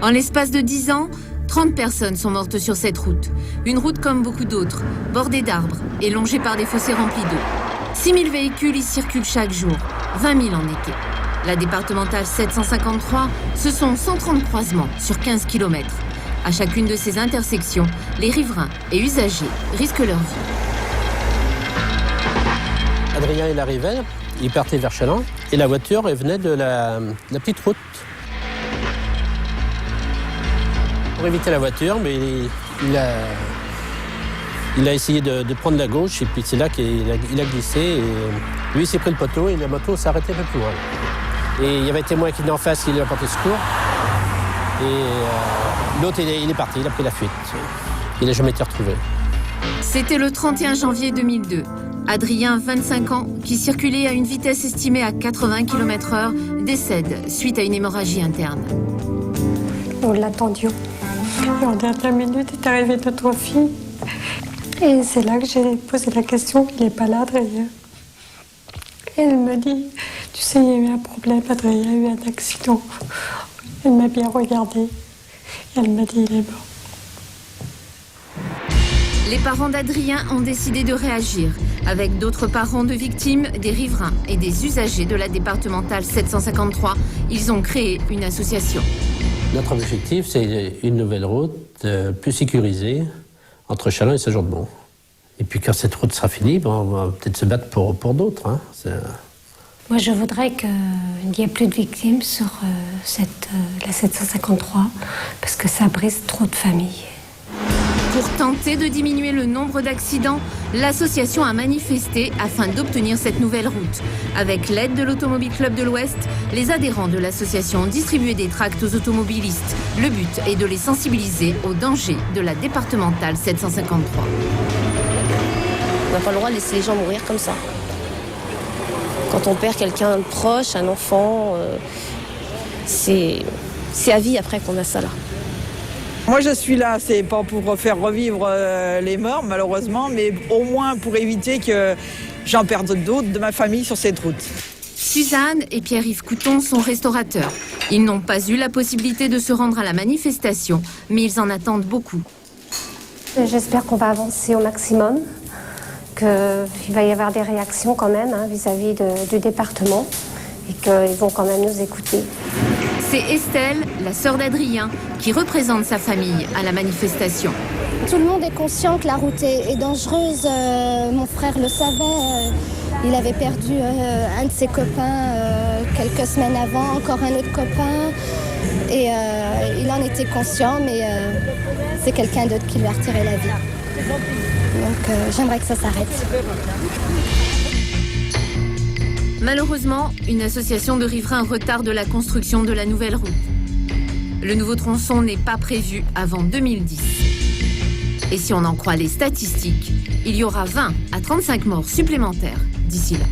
En l'espace de 10 ans, 30 personnes sont mortes sur cette route. Une route comme beaucoup d'autres, bordée d'arbres et longée par des fossés remplis d'eau. 6 000 véhicules y circulent chaque jour, 20 000 en été. La départementale 753, ce sont 130 croisements sur 15 km. À chacune de ces intersections, les riverains et usagers risquent leur vie. Adrien, il arrivait, il partait vers Chaland et la voiture elle venait de la petite route. Pour éviter la voiture, mais il a essayé de prendre la gauche et puis c'est là qu'il a glissé. Et lui, il s'est pris le poteau et la moto s'est arrêtée un peu plus loin. Et il y avait un témoin qui venait en face, il a porté secours. Et l'autre, il est parti, il a pris la fuite. Il n'a jamais été retrouvé. C'était le 31 janvier 2002. Adrien, 25 ans, qui circulait à une vitesse estimée à 80 km/h, décède suite à une hémorragie interne. Nous l'attendions. Et en dernière minute est arrivée notre fille. Et c'est là que j'ai posé la question, il n'est pas là, Adrien. Et elle me dit, tu sais, il y a eu un problème, Adrien, il y a eu un accident. Elle m'a bien regardée. Et elle m'a dit, il est mort. Les parents d'Adrien ont décidé de réagir. Avec d'autres parents de victimes, des riverains et des usagers de la départementale 753, ils ont créé une association. Notre objectif, c'est une nouvelle route plus sécurisée entre Chaland et Saint-Jean-de-Mont. Et puis quand cette route sera finie, on va peut-être se battre pour d'autres. Hein. Moi, je voudrais qu'il n'y ait plus de victimes sur la 753, parce que ça brise trop de familles. Pour tenter de diminuer le nombre d'accidents, l'association a manifesté afin d'obtenir cette nouvelle route. Avec l'aide de l'Automobile Club de l'Ouest, les adhérents de l'association ont distribué des tracts aux automobilistes. Le but est de les sensibiliser aux dangers de la départementale 753. On n'a pas le droit de laisser les gens mourir comme ça. Quand on perd quelqu'un de proche, un enfant, c'est à vie après qu'on a ça là. Moi je suis là, c'est pas pour faire revivre les morts malheureusement, mais au moins pour éviter que j'en perde d'autres de ma famille sur cette route. Suzanne et Pierre-Yves Couton sont restaurateurs. Ils n'ont pas eu la possibilité de se rendre à la manifestation, mais ils en attendent beaucoup. J'espère qu'on va avancer au maximum, qu'il va y avoir des réactions quand même vis-à-vis du département et qu'ils vont quand même nous écouter. C'est Estelle, la sœur d'Adrien, qui représente sa famille à la manifestation. Tout le monde est conscient que la route est dangereuse. Mon frère le savait. Il avait perdu un de ses copains quelques semaines avant, encore un autre copain. Et il en était conscient, mais c'est quelqu'un d'autre qui lui a retiré la vie. Donc j'aimerais que ça s'arrête. Malheureusement, une association de riverains retarde la construction de la nouvelle route. Le nouveau tronçon n'est pas prévu avant 2010. Et si on en croit les statistiques, il y aura 20 à 35 morts supplémentaires d'ici là.